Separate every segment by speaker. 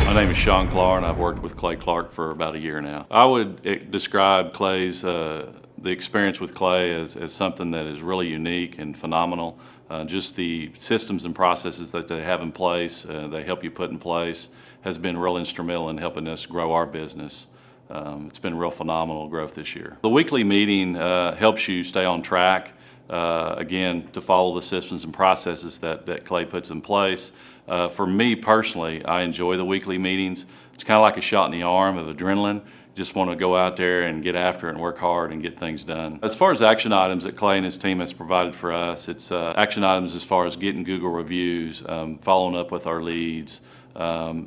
Speaker 1: My name is Shawn Klahr, and I've worked with Clay Clark for about a year now. I would describe Clay's the experience with Clay as something that is really unique and phenomenal. Just the systems and processes that they have in place, they help you put in place, has been real instrumental in helping us grow our business. It's been real phenomenal growth this year. The weekly meeting helps you stay on track, again, to follow the systems and processes that Clay puts in place. For me personally, I enjoy the weekly meetings. It's kind of like a shot in the arm of adrenaline. Just want to go out there and get after it and work hard and get things done. As far as action items that Clay and his team has provided for us, it's action items as far as getting Google reviews, following up with our leads,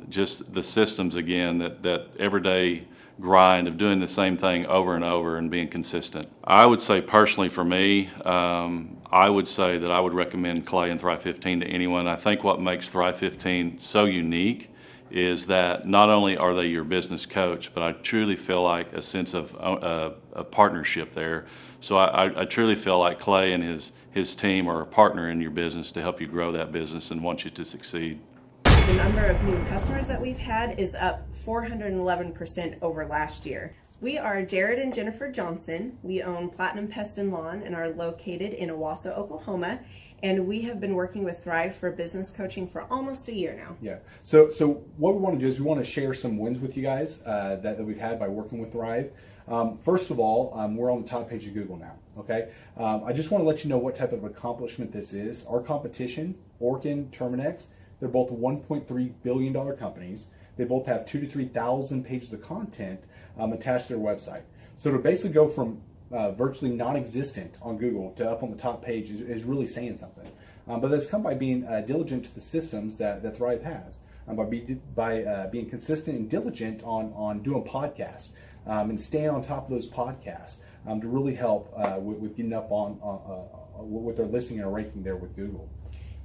Speaker 1: just the systems, again, that everyday grind of doing the same thing over and over and being consistent. I would say personally for me, I would say that I would recommend Clay and Thrive 15 to anyone. I think what makes Thrive 15 so unique is that not only are they your business coach, but I truly feel like a sense of a partnership there. So I truly feel like Clay and his team are a partner in your business to help you grow that business and want you to succeed.
Speaker 2: The number of new customers that we've had is up 411% over last year. We are Jared and Jennifer Johnson. We own Platinum Pest and Lawn and are located in Owasso, Oklahoma. And we have been working with Thrive for business coaching for almost a year now.
Speaker 3: Yeah. So what we want to do is we want to share some wins with you guys that we've had by working with Thrive. First of all, we're on the top page of Google now. Okay. I just want to let you know what type of accomplishment this is. Our competition, Orkin, Terminex, they're both $1.3 billion companies. They both have 2,000 to 3,000 pages of content attached to their website. So to basically go from virtually non-existent on Google to up on the top page is really saying something. But that's come by being diligent to the systems that Thrive has, by being consistent and diligent on doing podcasts and staying on top of those podcasts to really help with getting up on with their listing and our ranking there with Google.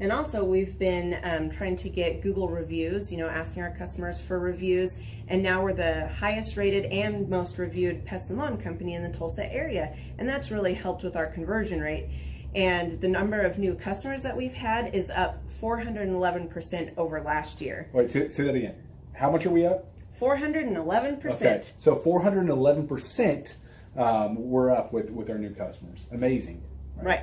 Speaker 2: And also we've been trying to get Google reviews, asking our customers for reviews. And now we're the highest rated and most reviewed pest and lawn company in the Tulsa area. And that's really helped with our conversion rate. And the number of new customers that we've had is up 411% over last year.
Speaker 3: Wait, say that again. How much are we up?
Speaker 2: 411%.
Speaker 3: Okay, so 411% we're up with our new customers. Amazing.
Speaker 2: Right.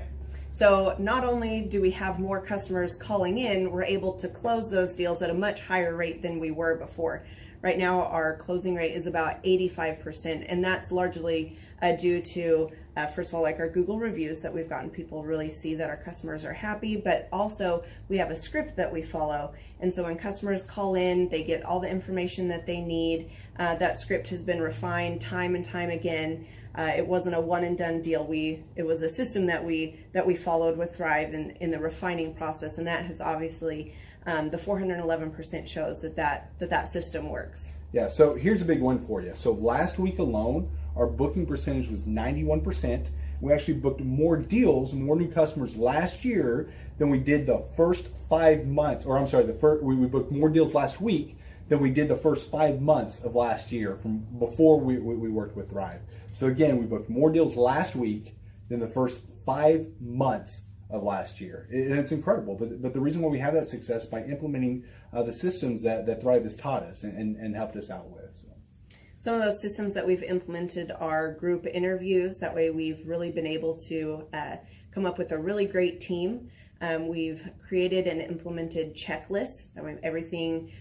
Speaker 2: So not only do we have more customers calling in, we're able to close those deals at a much higher rate than we were before. Right now, our closing rate is about 85%, and that's largely due to, first of all, like our Google reviews that we've gotten people really see that our customers are happy, but also we have a script that we follow. And so when customers call in, they get all the information that they need. That script has been refined time and time again. It wasn't a one and done deal. It was a system that we followed with Thrive in the refining process, and that has obviously the 411% shows that system works.
Speaker 3: Yeah. So here's a big one for you. So last week alone, our booking percentage was 91%. We actually booked more deals, more new customers last year than we did the first 5 months. Or I'm sorry, we booked more deals last week than we did the first 5 months of last year from before we worked with Thrive. So again, we booked more deals last week than the first 5 months of last year. And it's incredible. But the reason why we have that success is by implementing the systems that Thrive has taught us and helped us out with. So.
Speaker 2: Some of those systems that we've implemented are group interviews. That way we've really been able to come up with a really great team. We've created and implemented checklists. That way everything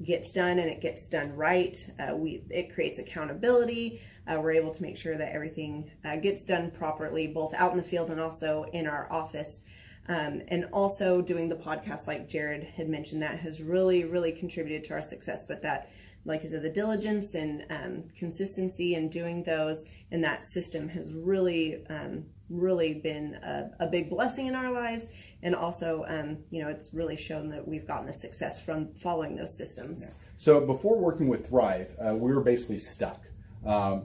Speaker 2: gets done and it gets done right. It creates accountability. We're able to make sure that everything gets done properly, both out in the field and also in our office. And also doing the podcast, like Jared had mentioned, that has really, really contributed to our success. But that, like I said, the diligence and consistency in doing those and that system has really, really been a big blessing in our lives. And also, it's really shown that we've gotten the success from following those systems.
Speaker 3: Yeah. So before working with Thrive, we were basically stuck.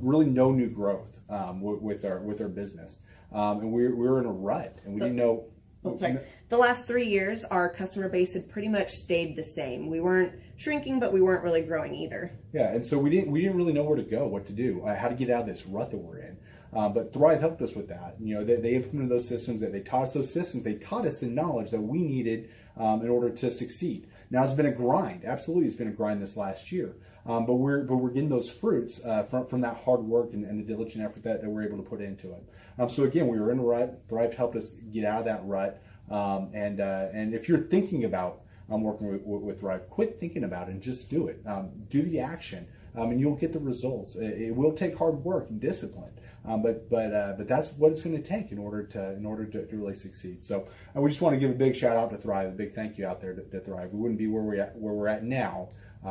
Speaker 3: Really no new growth with our business. And we were in a rut and we didn't know.
Speaker 2: The last 3 years, our customer base had pretty much stayed the same. We weren't shrinking, but we weren't really growing either.
Speaker 3: Yeah, and so we didn't really know where to go, what to do, how to get out of this rut that we're in. But Thrive helped us with that. They implemented those systems. They taught us those systems. They taught us the knowledge that we needed in order to succeed. Now it's been a grind. Absolutely, it's been a grind this last year. But we're getting those fruits from that hard work and the diligent effort that we're able to put into it. So again, we were in a rut. Thrive helped us get out of that rut. And if you're thinking about working with Thrive, quit thinking about it and just do it. Do the action, and you'll get the results. It will take hard work and discipline, but that's what it's going to take in order to really succeed. So we just want to give a big shout out to Thrive, a big thank you out there to Thrive. We wouldn't be where we're at now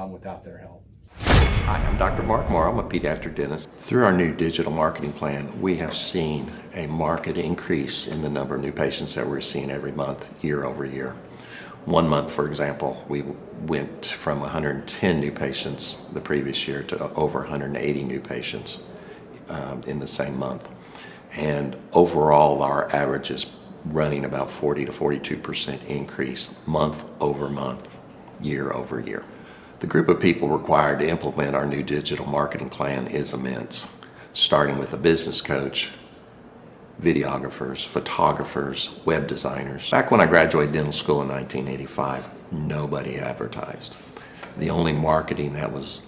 Speaker 3: without their help.
Speaker 4: Hi, I'm Dr. Mark Moore. I'm a pediatric dentist. Through our new digital marketing plan, we have seen a marked increase in the number of new patients that we're seeing every month, year over year. One month, for example, we went from 110 new patients the previous year to over 180 new patients in the same month. And overall, our average is running about 40 to 42% increase month over month, year over year. The group of people required to implement our new digital marketing plan is immense, starting with a business coach, videographers, photographers, web designers. Back when I graduated dental school in 1985, nobody advertised. The only marketing that was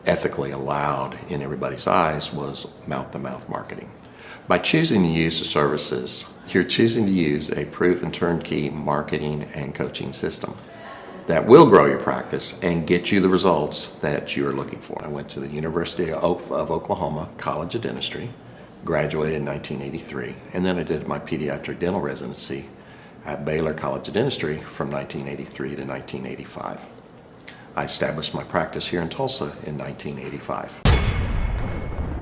Speaker 4: ethically allowed in everybody's eyes was mouth-to-mouth marketing. By choosing to use the services, you're choosing to use a proven turnkey marketing and coaching system that will grow your practice and get you the results that you are looking for. I went to the University of Oklahoma College of Dentistry, graduated in 1983, and then I did my pediatric dental residency at Baylor College of Dentistry from 1983 to 1985. I established my practice here in Tulsa in 1985.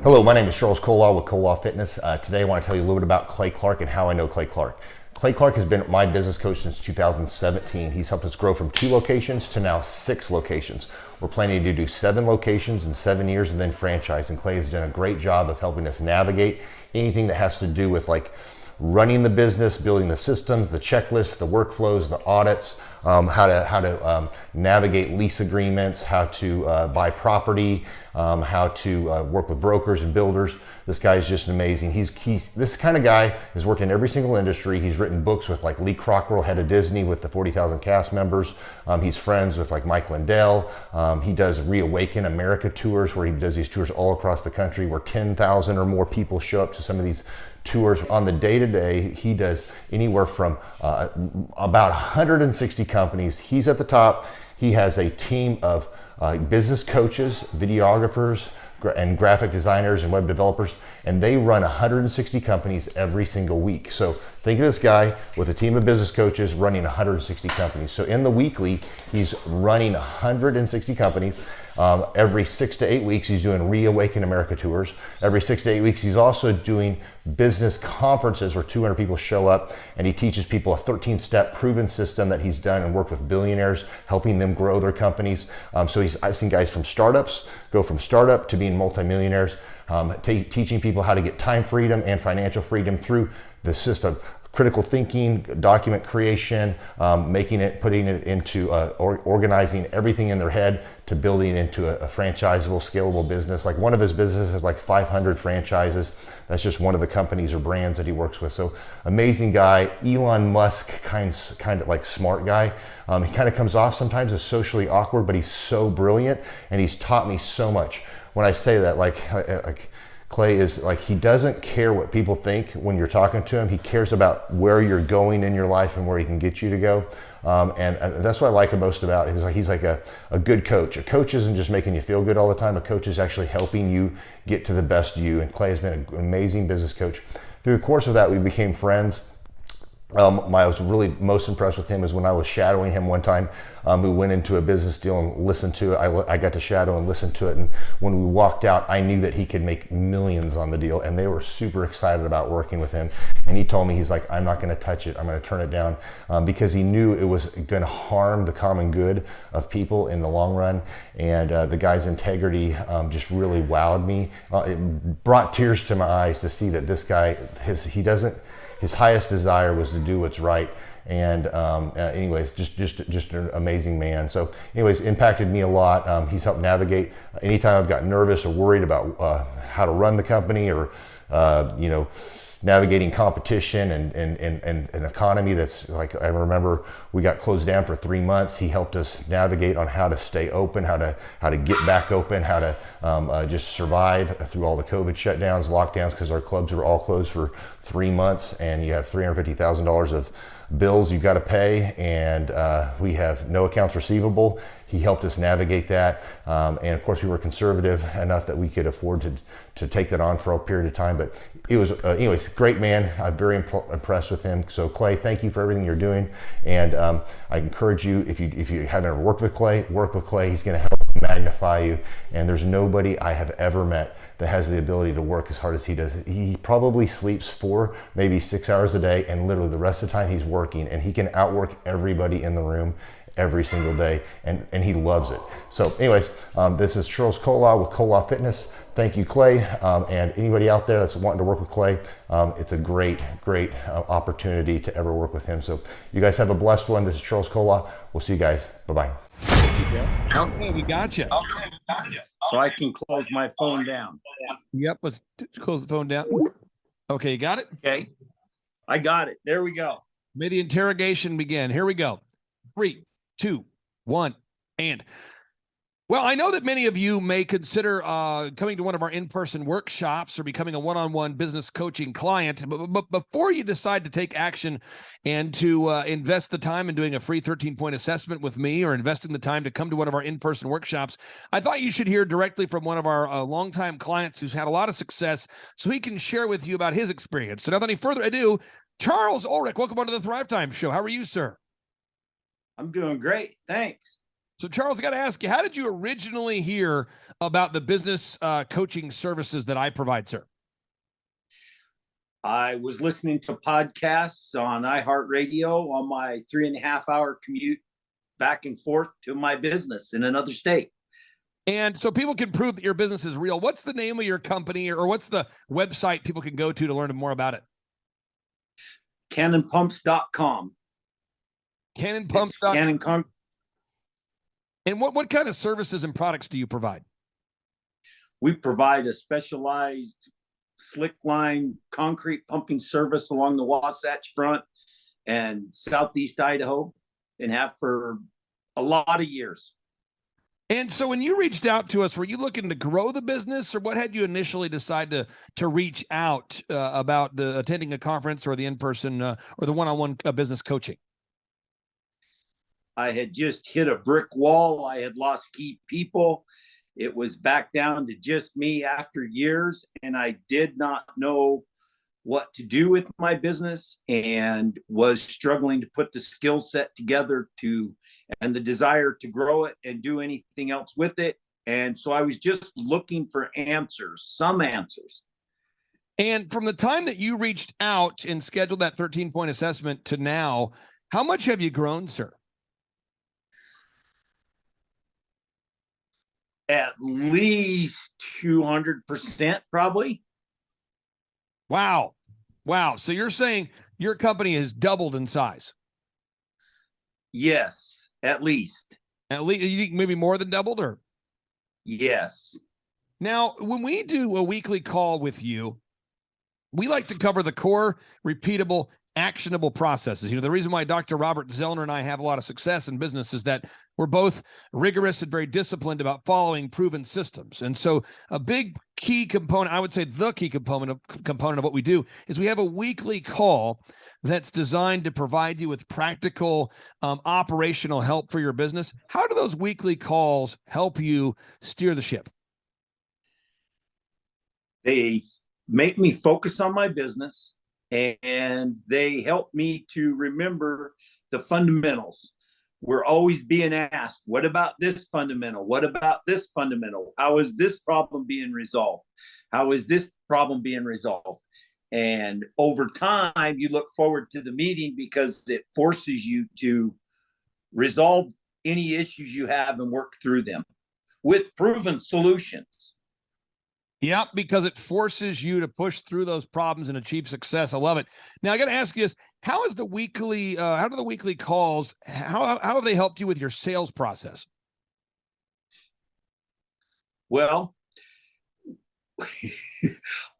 Speaker 5: Hello, my name is Shawn Klahr with Klahr Fitness. Today I want to tell you a little bit about Clay Clark and how I know Clay Clark. Clay Clark has been my business coach since 2017. He's helped us grow from 2 locations to now 6 locations. We're planning to do 7 locations in 7 years and then franchise. And Clay has done a great job of helping us navigate anything that has to do with like running the business, building the systems, the checklists, the workflows, the audits, how to navigate lease agreements, how to buy property, how to work with brokers and builders. This guy is just amazing. He's this kind of guy has worked in every single industry. He's written books with like Lee Cockrell, head of Disney, with the 40,000 cast members. He's friends with like Mike Lindell. He does Reawaken America tours where he does these tours all across the country where 10,000 or more people show up to some of these tours. On the day-to-day, he does anywhere from about 160 companies. He's at the top. He has a team of business coaches, videographers, and graphic designers and web developers, and they run 160 companies every single week. So think of this guy with a team of business coaches running 160 companies. So in the weekly, he's running 160 companies. Every 6 to 8 weeks, he's doing Reawaken America tours. Every 6 to 8 weeks, he's also doing business conferences where 200 people show up, and he teaches people a 13-step proven system that he's done and worked with billionaires, helping them grow their companies. So I've seen guys from startups go from startup to being multimillionaires, teaching people how to get time freedom and financial freedom through the system. Critical thinking, document creation, putting it into organizing everything in their head to building it into a franchisable, scalable business. Like one of his businesses has like 500 franchises. That's just one of the companies or brands that he works with. So amazing guy, Elon Musk kind of like smart guy. He kind of comes off sometimes as socially awkward, but he's so brilliant and he's taught me so much. When I say that, like Clay is like, he doesn't care what people think when you're talking to him. He cares about where you're going in your life and where he can get you to go. And that's what I like most about him. He's like a good coach. A coach isn't just making you feel good all the time. A coach is actually helping you get to the best you. And Clay has been an amazing business coach. Through the course of that, we became friends. I was really most impressed with him is when I was shadowing him one time. We went into a business deal and listened to it. I got to shadow and listen to it. And when we walked out, I knew that he could make millions on the deal. And they were super excited about working with him. And he told me, he's like, I'm not going to touch it. I'm going to turn it down because he knew it was going to harm the common good of people in the long run. And the guy's integrity just really wowed me. It brought tears to my eyes to see that this guy, his highest desire was to do what's right. And anyways, just an amazing man. So anyways, impacted me a lot. He's helped navigate anytime I've got nervous or worried about how to run the company or navigating competition and an economy that's like, I remember we got closed down for 3 months. He helped us navigate on how to stay open, how to get back open, how to just survive through all the COVID shutdowns, lockdowns, because our clubs were all closed for 3 months, and you have $350,000 of bills you've got to pay, and we have no accounts receivable. He helped us navigate that, and of course we were conservative enough that we could afford to take that on for a period of time. But it was anyways, great man. I'm very impressed with him. So Clay, thank you for everything you're doing, and I encourage you, if you haven't ever worked with Clay, work with Clay. He's going to help magnify you, and there's nobody I have ever met that has the ability to work as hard as he does. He probably sleeps 4, maybe 6 hours a day, and literally the rest of the time he's working, and he can outwork everybody in the room every single day, and he loves it. So anyways, this is Charles Klahr with Klahr Fitness. Thank you, Clay, and anybody out there that's wanting to work with Clay, it's a great opportunity to ever work with him. So you guys have a blessed one. This is Charles Klahr. We'll see you guys. Bye-bye.
Speaker 6: Okay, we got you.
Speaker 7: So I can close my phone down.
Speaker 6: Yep, let's close the phone down. Okay, you got it?
Speaker 7: Okay. I got it. There we go.
Speaker 6: May the interrogation begin. Here we go. 3, 2, 1, and. Well, I know that many of you may consider coming to one of our in-person workshops or becoming a one-on-one business coaching client, but before you decide to take action and to invest the time in doing a free 13-point assessment with me, or investing the time to come to one of our in-person workshops, I thought you should hear directly from one of our longtime clients who's had a lot of success, so he can share with you about his experience. So without any further ado, Charles Ulrich, welcome onto the Thrive Time Show. How are you, sir?
Speaker 7: I'm doing great. Thanks.
Speaker 6: So, Charles, I got to ask you, how did you originally hear about the business coaching services that I provide, sir?
Speaker 7: I was listening to podcasts on iHeartRadio on my 3.5-hour commute back and forth to my business in another state.
Speaker 6: And so people can prove that your business is real. What's the name of your company, or what's the website people can go to learn more about it?
Speaker 7: CannonPumps.com.
Speaker 6: CannonPumps.com. And what kind of services and products do you provide?
Speaker 7: We provide a specialized slick line concrete pumping service along the Wasatch Front and Southeast Idaho, and have for a lot of years.
Speaker 6: And so when you reached out to us, were you looking to grow the business, or what had you initially decided to reach out about attending a conference or the in-person or the one-on-one business coaching?
Speaker 7: I had just hit a brick wall. I had lost key people. It was back down to just me after years, and I did not know what to do with my business, and was struggling to put the skill set together and the desire to grow it and do anything else with it. And so I was just looking for some answers.
Speaker 6: And from the time that you reached out and scheduled that 13-point assessment to now, how much have you grown, sir?
Speaker 7: At least 200%, probably.
Speaker 6: Wow. So you're saying your company has doubled in size?
Speaker 7: Yes, at least.
Speaker 6: At least, you think maybe more than doubled, or?
Speaker 7: Yes.
Speaker 6: Now, when we do a weekly call with you, we like to cover the core, repeatable, actionable processes. You know, the reason why Dr. Robert Zellner and I have a lot of success in business is that we're both rigorous and very disciplined about following proven systems. And so a big key component, I would say the key component of what we do, is we have a weekly call that's designed to provide you with practical operational help for your business. How do those weekly calls help you steer the ship?
Speaker 7: They make me focus on my business, and they help me to remember the fundamentals. We're always being asked, what about this fundamental? What about this fundamental? How is this problem being resolved? How is this problem being resolved? And over time, you look forward to the meeting because it forces you to resolve any issues you have and work through them with proven solutions.
Speaker 6: Yep, because it forces you to push through those problems and achieve success. I love it. Now, I got to ask you this: how do the weekly calls? How have they helped you with your sales process?
Speaker 7: Well,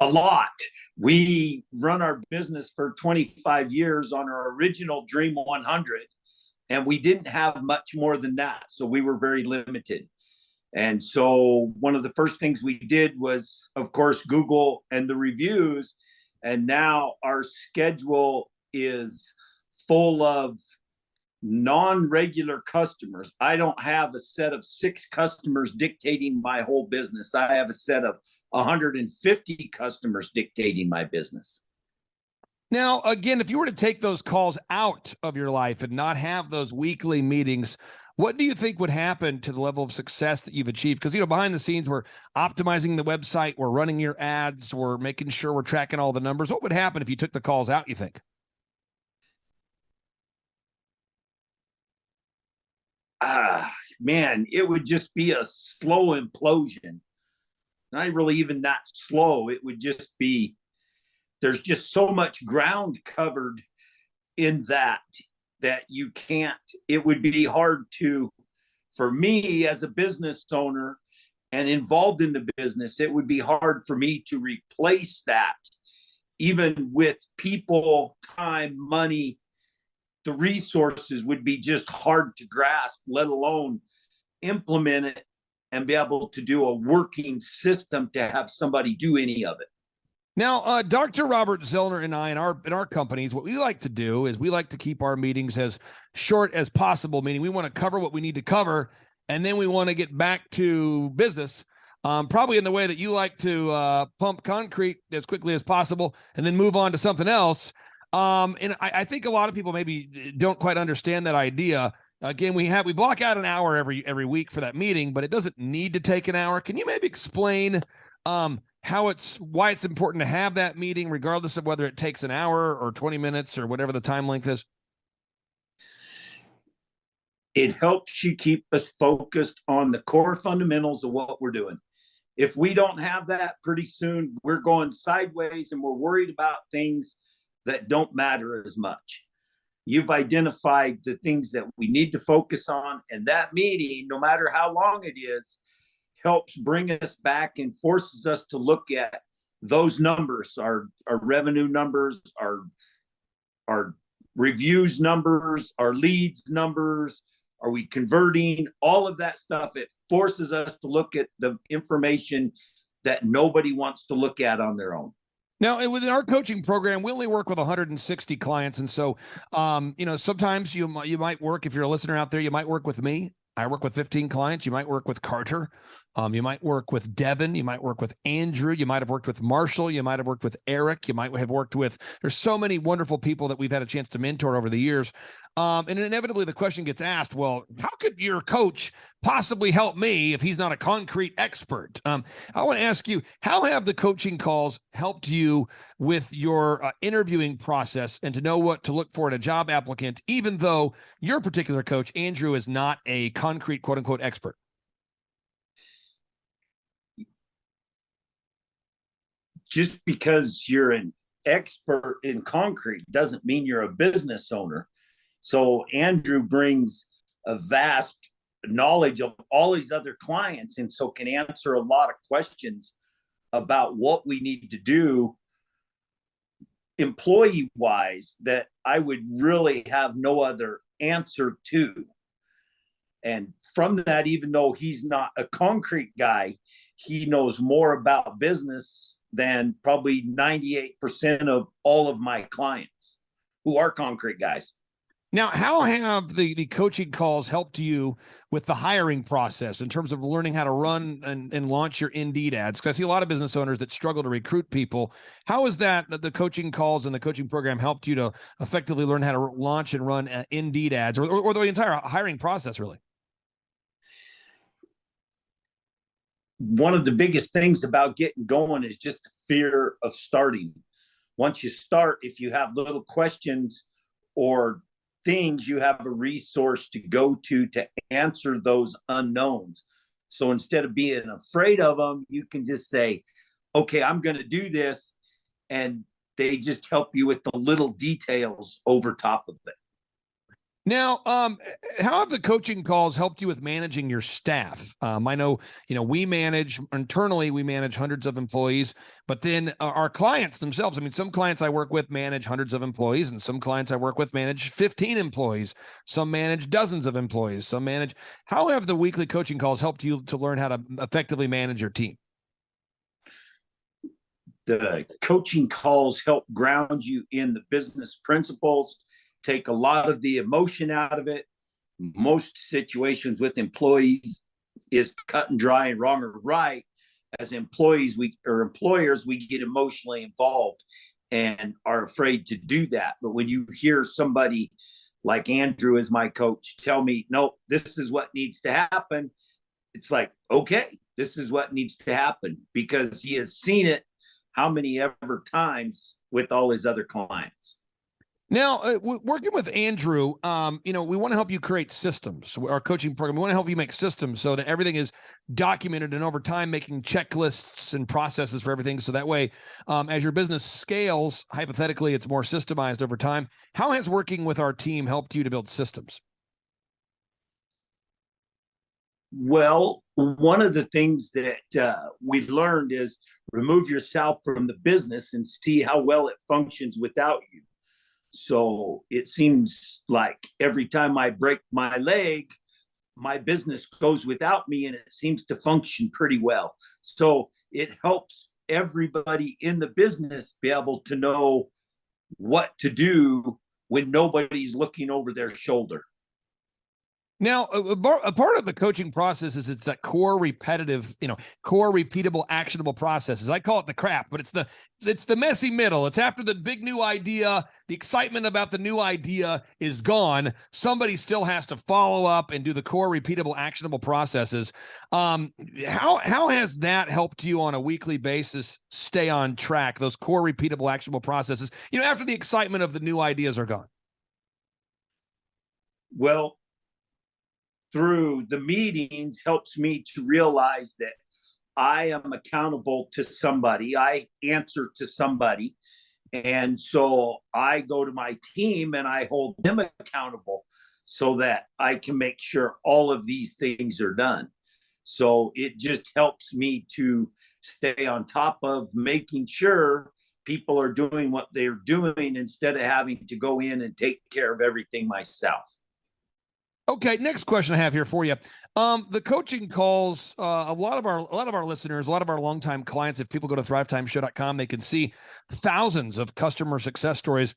Speaker 7: A lot. We run our business for 25 years on our original Dream 100, and we didn't have much more than that. So we were very limited. And so one of the first things we did was, of course, Google and the reviews. And now our schedule is full of non-regular customers. I don't have a set of 6 customers dictating my whole business. I have a set of 150 customers dictating my business.
Speaker 6: Now, again, if you were to take those calls out of your life and not have those weekly meetings, what do you think would happen to the level of success that you've achieved? Because, behind the scenes, we're optimizing the website, we're running your ads, we're making sure we're tracking all the numbers. What would happen if you took the calls out, you think?
Speaker 7: Man, it would just be a slow implosion. Not really even that slow. It would just be, there's just so much ground covered in that you can't, it would be hard for me as a business owner and involved in the business, it would be hard for me to replace that, even with people, time, money. The resources would be just hard to grasp, let alone implement it and be able to do a working system to have somebody do any of it.
Speaker 6: Now, Dr. Robert Zellner and I in our companies, what we like to do is we like to keep our meetings as short as possible, meaning we want to cover what we need to cover, and then we want to get back to business, probably in the way that you like to pump concrete as quickly as possible and then move on to something else. And I think a lot of people maybe don't quite understand that idea. Again, we block out an hour every week for that meeting, but it doesn't need to take an hour. Can you maybe explain why it's important to have that meeting, regardless of whether it takes an hour or 20 minutes or whatever the time length is?
Speaker 7: It helps you keep us focused on the core fundamentals of what we're doing. If we don't have that, pretty soon we're going sideways and we're worried about things that don't matter as much. You've identified the things that we need to focus on, and that meeting, no matter how long it is, helps bring us back and forces us to look at those numbers, our revenue numbers, our reviews numbers, our leads numbers. Are we converting? All of that stuff, it forces us to look at the information that nobody wants to look at on their own.
Speaker 6: Now, within our coaching program, we only work with 160 clients. And so, sometimes you might work, if you're a listener out there, you might work with me. I work with 15 clients. You might work with Carter. You might work with Devin. You might work with Andrew. You might have worked with Marshall. You might have worked with Eric. You might have worked with, there's so many wonderful people that we've had a chance to mentor over the years. And inevitably the question gets asked, well, how could your coach possibly help me if he's not a concrete expert? I want to ask you, how have the coaching calls helped you with your interviewing process and to know what to look for in a job applicant, even though your particular coach, Andrew, is not a concrete quote unquote expert?
Speaker 7: Just because you're an expert in concrete doesn't mean you're a business owner. So Andrew brings a vast knowledge of all these other clients, and so can answer a lot of questions about what we need to do employee-wise that I would really have no other answer to. And from that, even though he's not a concrete guy, he knows more about business than probably 98% of all of my clients who are concrete guys.
Speaker 6: Now, how have the coaching calls helped you with the hiring process in terms of learning how to run and launch your Indeed ads? Because I see a lot of business owners that struggle to recruit people. How has that, the coaching calls and the coaching program, helped you to effectively learn how to launch and run Indeed ads or the entire hiring process, really?
Speaker 7: One of the biggest things about getting going is just the fear of starting. Once you start, if you have little questions or things, you have a resource to go to answer those unknowns. So instead of being afraid of them, you can just say, okay, I'm going to do this. And they just help you with the little details over top of it.
Speaker 6: Now, how have the coaching calls helped you with managing your staff? I know, we manage internally, we manage hundreds of employees, but then our clients themselves, I mean, some clients I work with manage hundreds of employees, and some clients I work with manage 15 employees. Some manage dozens of employees. How have the weekly coaching calls helped you to learn how to effectively manage your team?
Speaker 7: The coaching calls help ground you in the business principles, take a lot of the emotion out of it. Most situations with employees is cut and dry and wrong or right. As employers, we get emotionally involved and are afraid to do that. But when you hear somebody like Andrew as my coach tell me, no, this is what needs to happen, it's like, okay, this is what needs to happen, because he has seen it how many ever times with all his other clients.
Speaker 6: Now, working with Andrew, we want to help you create systems. Our coaching program, we want to help you make systems so that everything is documented, and over time making checklists and processes for everything. So that way, as your business scales, hypothetically, it's more systemized over time. How has working with our team helped you to build systems?
Speaker 7: Well, one of the things that we learned is remove yourself from the business and see how well it functions without you. So it seems like every time I break my leg, my business goes without me, and it seems to function pretty well. So it helps everybody in the business be able to know what to do when nobody's looking over their shoulder.
Speaker 6: Now, a part of the coaching process is it's that core repeatable, actionable processes. I call it the crap, but it's the messy middle. It's after the big new idea, the excitement about the new idea is gone. Somebody still has to follow up and do the core repeatable, actionable processes. How has that helped you on a weekly basis stay on track? Those core repeatable, actionable processes, after the excitement of the new ideas are gone.
Speaker 7: Well, through the meetings helps me to realize that I am accountable to somebody. I answer to somebody. And so I go to my team and I hold them accountable so that I can make sure all of these things are done. So it just helps me to stay on top of making sure people are doing what they're doing instead of having to go in and take care of everything myself.
Speaker 6: Okay, next question I have here for you. The coaching calls, a lot of our listeners, a lot of our longtime clients, if people go to thrivetimeshow.com, they can see thousands of customer success stories.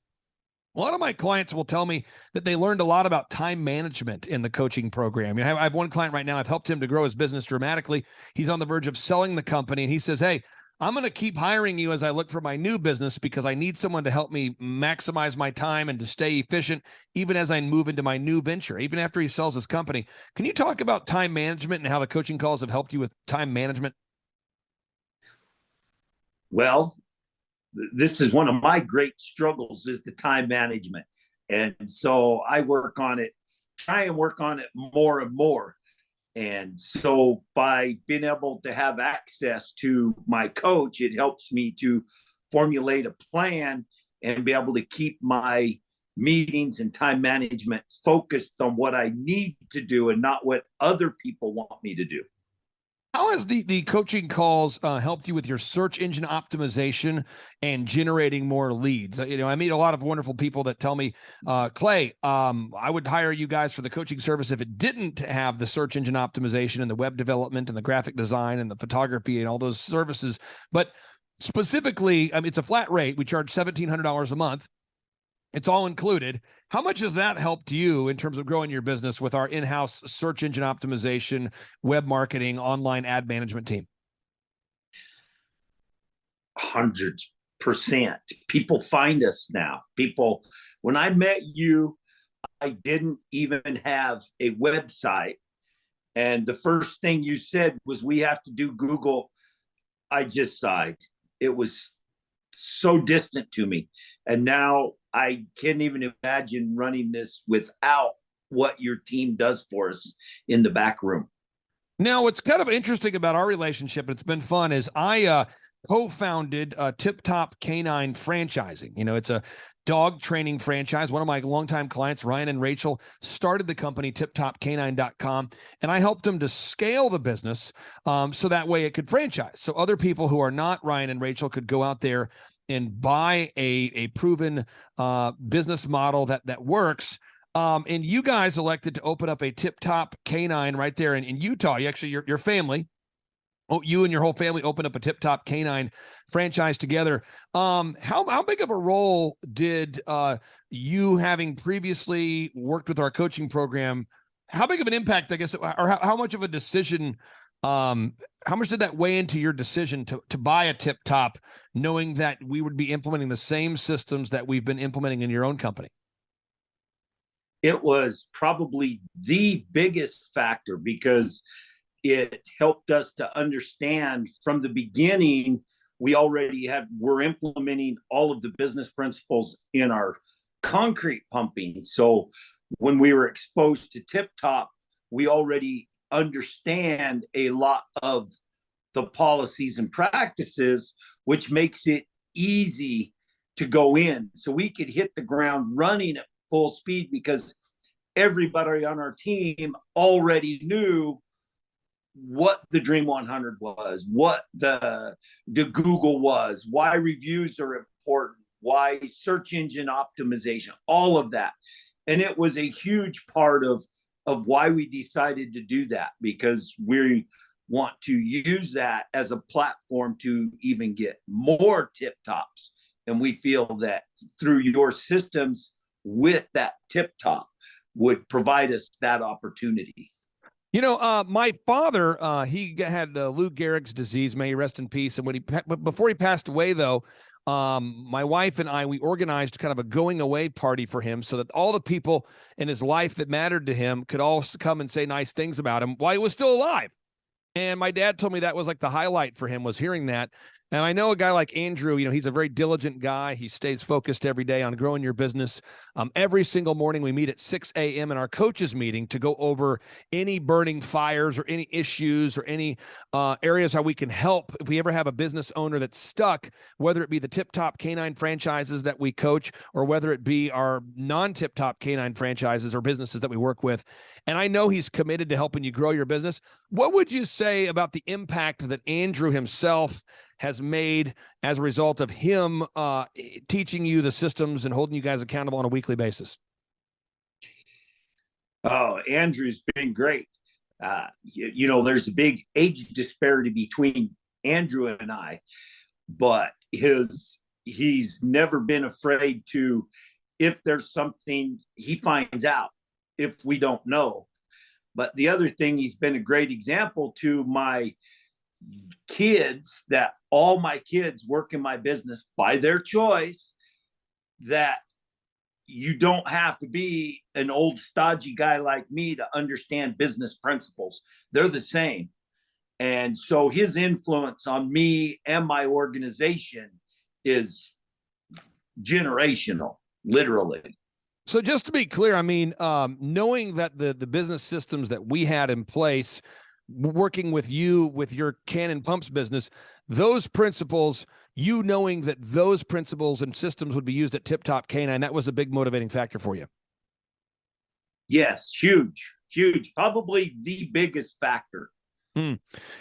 Speaker 6: A lot of my clients will tell me that they learned a lot about time management in the coaching program. I have one client right now. I've helped him to grow his business dramatically. He's on the verge of selling the company, and he says, hey, I'm going to keep hiring you as I look for my new business because I need someone to help me maximize my time and to stay efficient, even as I move into my new venture, even after he sells his company. Can you talk about time management and how the coaching calls have helped you with time management?
Speaker 7: Well, this is one of my great struggles, is the time management. And so I try and work on it more and more. And so by being able to have access to my coach, it helps me to formulate a plan and be able to keep my meetings and time management focused on what I need to do and not what other people want me to do.
Speaker 6: How has the coaching calls helped you with your search engine optimization and generating more leads? I meet a lot of wonderful people that tell me, Clay, I would hire you guys for the coaching service if it didn't have the search engine optimization and the web development and the graphic design and the photography and all those services. But specifically, it's a flat rate. We charge $1,700 a month. It's all included. How much has that helped you in terms of growing your business with our in-house search engine optimization, web marketing, online ad management team?
Speaker 7: 100%. People find us now. When I met you, I didn't even have a website. And the first thing you said was, we have to do Google. I just sighed. It was so distant to me. And now I can't even imagine running this without what your team does for us in the back room.
Speaker 6: Now, what's kind of interesting about our relationship, and it's been fun, is I co-founded Tip Top Canine Franchising. You know, it's a dog training franchise. One of my longtime clients, Ryan and Rachel, started the company tiptopcanine.com, and I helped them to scale the business so that way it could franchise. So other people who are not Ryan and Rachel could go out there and buy a proven business model that works. And you guys elected to open up a Tip Top Canine right there in Utah. You actually, your family, you and your whole family opened up a Tip Top Canine franchise together. How big of a role did you, having previously worked with our coaching program, how big of an impact, I guess, or how much of a decision, how much did that weigh into your decision to buy a Tip Top, knowing that we would be implementing the same systems that we've been implementing in your own company?
Speaker 7: It was probably the biggest factor because it helped us to understand from the beginning. We're implementing all of the business principles in our concrete pumping. So when we were exposed to Tip Top, we already understand a lot of the policies and practices, which makes it easy to go in. So we could hit the ground running at full speed because everybody on our team already knew what the Dream 100 was, what the Google was, why reviews are important, why search engine optimization, all of that. And it was a huge part of why we decided to do that, because we want to use that as a platform to even get more Tip Tops. And we feel that through your systems with that Tip Top would provide us that opportunity.
Speaker 6: You know, my father, he had Lou Gehrig's disease, may he rest in peace. And before he passed away, though, my wife and I, we organized kind of a going away party for him so that all the people in his life that mattered to him could all come and say nice things about him while he was still alive. And my dad told me that was like the highlight for him, was hearing that. And I know a guy like Andrew, you know, he's a very diligent guy. He stays focused every day on growing your business. Every single morning we meet at 6 a.m. in our coaches meeting to go over any burning fires or any issues or any areas how we can help if we ever have a business owner that's stuck, whether it be the Tip Top Canine franchises that we coach or whether it be our non-Tip Top Canine franchises or businesses that we work with. And I know he's committed to helping you grow your business. What would you say about the impact that Andrew himself has made as a result of him teaching you the systems and holding you guys accountable on a weekly basis?
Speaker 7: Oh, Andrew's been great. You know, there's a big age disparity between Andrew and I, but he's never been afraid to, if there's something he finds out, if we don't know. But the other thing, he's been a great example to my kids, that all my kids work in my business by their choice, that you don't have to be an old stodgy guy like me to understand business principles. They're the same. And so his influence on me and my organization is generational, literally.
Speaker 6: So just to be clear, I mean, knowing that the business systems that we had in place, working with you with your Cannon Pumps business, those principles, you knowing that those principles and systems would be used at Tip Top Canine, that was a big motivating factor for you.
Speaker 7: Yes, huge, probably the biggest factor.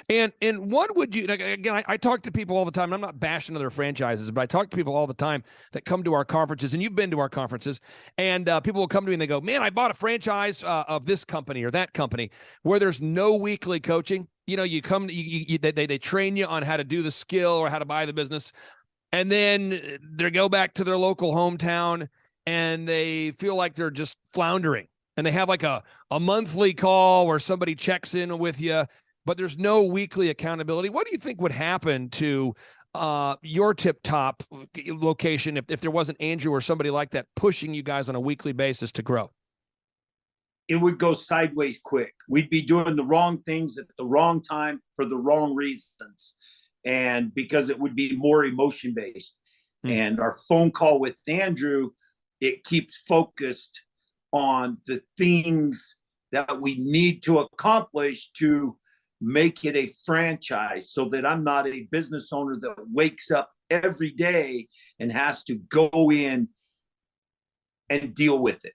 Speaker 6: And what would you, again, I talk to people all the time, and I'm not bashing other franchises, but I talk to people all the time that come to our conferences, and you've been to our conferences, and people will come to me and they go, man, I bought a franchise of this company or that company where there's no weekly coaching. You know, you come, they train you on how to do the skill or how to buy the business, and then they go back to their local hometown and they feel like they're just floundering, and they have like a monthly call where somebody checks in with you, but there's no weekly accountability. What do you think would happen to your Tip Top location if there wasn't Andrew or somebody like that pushing you guys on a weekly basis to grow?
Speaker 7: It would go sideways quick. We'd be doing the wrong things at the wrong time for the wrong reasons. And because it would be more emotion based. And our phone call with Andrew, it keeps focused on the things that we need to accomplish to make it a franchise so that I'm not a business owner that wakes up every day and has to go in and deal with it.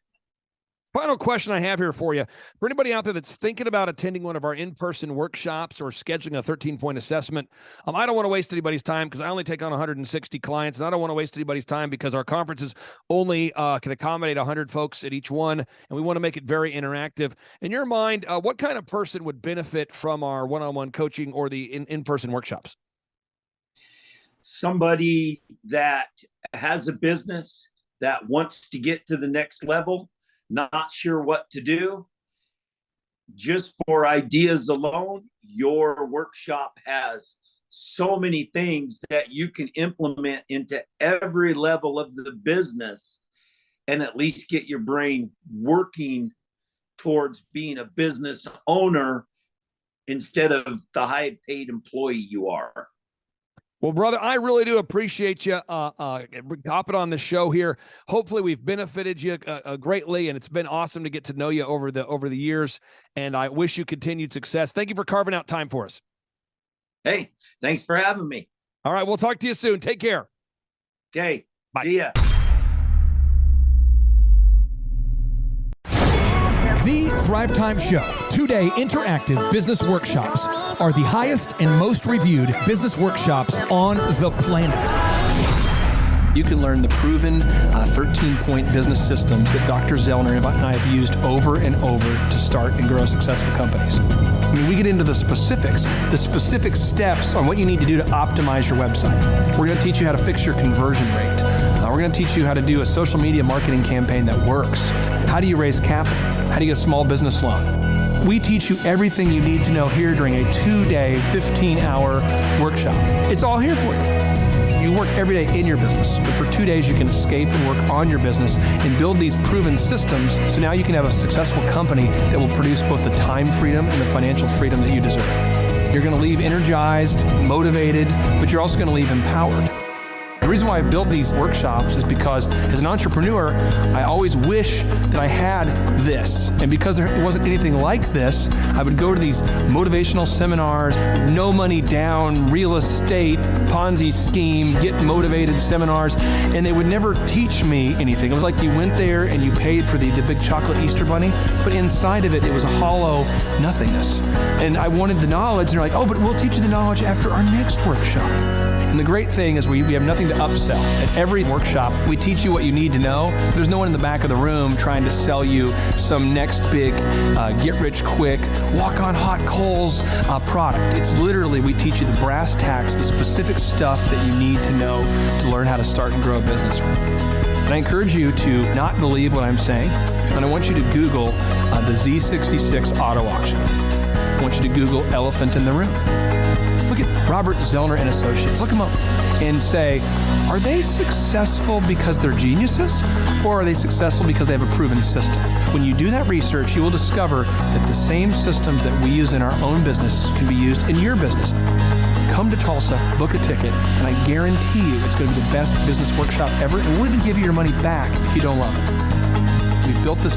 Speaker 6: Final question I have here for you. For anybody out there that's thinking about attending one of our in-person workshops or scheduling a 13-point assessment, I don't want to waste anybody's time because I only take on 160 clients, and I don't want to waste anybody's time because our conferences only can accommodate 100 folks at each one, and we want to make it very interactive. In your mind, what kind of person would benefit from our one-on-one coaching or the in-person workshops?
Speaker 7: Somebody that has a business that wants to get to the next level, not sure what to do. Just for ideas alone, your workshop has so many things that you can implement into every level of the business and at least get your brain working towards being a business owner instead of the high paid employee you are.
Speaker 6: Well, brother, I really do appreciate you hopping on the show here. Hopefully, we've benefited you greatly, and it's been awesome to get to know you over the years. And I wish you continued success. Thank you for carving out time for us.
Speaker 7: Hey, thanks for having me.
Speaker 6: All right, we'll talk to you soon. Take care.
Speaker 7: Okay,
Speaker 6: bye.
Speaker 7: See ya.
Speaker 8: The Thrive Time Show 2-day interactive business workshops are the highest and most reviewed business workshops on the planet.
Speaker 9: You can learn the proven 13-point business systems that Dr. Zellner and I have used over and over to start and grow successful companies. I mean, we get into the specific steps on what you need to do to optimize your website. We're going to teach you how to fix your conversion rate. We're going to teach you how to do a social media marketing campaign that works. How do you raise capital? How do you get a small business loan? We teach you everything you need to know here during a 2-day, 15-hour workshop. It's all here for you. You work every day in your business, but for 2 days you can escape and work on your business and build these proven systems so now you can have a successful company that will produce both the time freedom and the financial freedom that you deserve. You're going to leave energized, motivated, but you're also going to leave empowered. The reason why I've built these workshops is because as an entrepreneur, I always wish that I had this. And because there wasn't anything like this, I would go to these motivational seminars, no money down, real estate, Ponzi scheme, get motivated seminars, and they would never teach me anything. It was like you went there and you paid for the big chocolate Easter bunny, but inside of it, it was a hollow nothingness. And I wanted the knowledge, and they're like, oh, but we'll teach you the knowledge after our next workshop. And the great thing is we have nothing to upsell. At every workshop, we teach you what you need to know. There's no one in the back of the room trying to sell you some next big get-rich-quick, walk-on-hot coals product. It's literally, we teach you the brass tacks, the specific stuff that you need to know to learn how to start and grow a business. And I encourage you to not believe what I'm saying, and I want you to Google the Z66 auto auction. I want you to Google elephant in the room. Look at Robert Zellner and Associates. Look them up and say, are they successful because they're geniuses, or are they successful because they have a proven system? When you do that research, you will discover that the same systems that we use in our own business can be used in your business. Come to Tulsa, book a ticket, and I guarantee you it's going to be the best business workshop ever, and we'll even give you your money back if you don't love it. We've built this